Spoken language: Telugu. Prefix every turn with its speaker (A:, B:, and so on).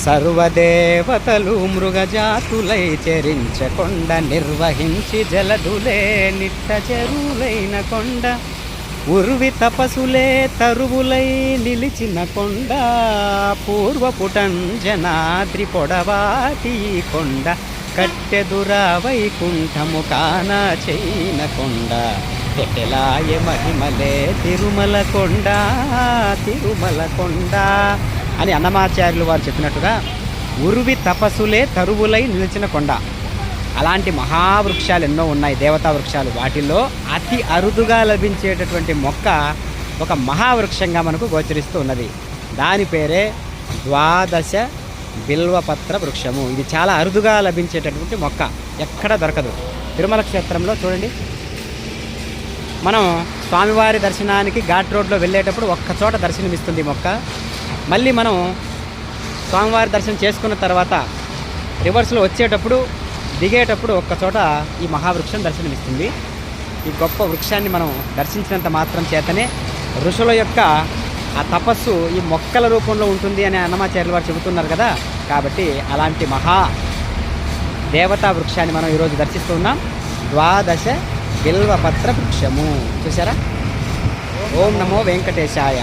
A: సర్వదేవతలు మృగజాతులై చరించకొండ, నిర్వహించి జలదులే నిట్ట చెరువులైన కొండ, ఉర్వి తపసులే తరువులై నిలిచిన కొండ, పూర్వపుటంజనాద్రి పొడవాటి కొండ, కట్టెదురా వైకుంఠము కాన చైన కొండ, ఎటెలాయ మహిమలే తిరుమల కొండ, తిరుమల కొండ అని అన్నమాచార్యులు వారు చెప్పినట్టుగా ఉర్వి తపస్సులే తరువులై నిలిచిన కొండ. అలాంటి మహావృక్షాలు ఎన్నో ఉన్నాయి, దేవతా వృక్షాలు. వాటిల్లో అతి అరుదుగా లభించేటటువంటి మొక్క ఒక మహావృక్షంగా మనకు గోచరిస్తూ ఉన్నది. దాని పేరే ద్వాదశ బిల్వపత్ర వృక్షము. ఇది చాలా అరుదుగా లభించేటటువంటి మొక్క, ఎక్కడ దొరకదు. తిరుమల క్షేత్రంలో చూడండి, మనం స్వామివారి దర్శనానికి ఘాట్ రోడ్లో వెళ్ళేటప్పుడు ఒక్కచోట దర్శనమిస్తుంది మొక్క. మళ్ళీ మనం స్వామివారి దర్శనం చేసుకున్న తర్వాత రివర్స్లో వచ్చేటప్పుడు దిగేటప్పుడు ఒక్కచోట ఈ మహావృక్షం దర్శనమిస్తుంది. ఈ గొప్ప వృక్షాన్ని మనం దర్శించినంత మాత్రం చేతనే ఋషుల యొక్క ఆ తపస్సు ఈ మొక్కల రూపంలో ఉంటుంది అని అన్నమాచార్యులు వారు చెబుతున్నారు కదా. కాబట్టి అలాంటి మహా దేవతా వృక్షాన్ని మనం ఈరోజు దర్శిస్తూ ఉన్నాం. ద్వాదశ బిల్వపత్ర వృక్షము చూసారా. ఓం నమో వెంకటేశాయ.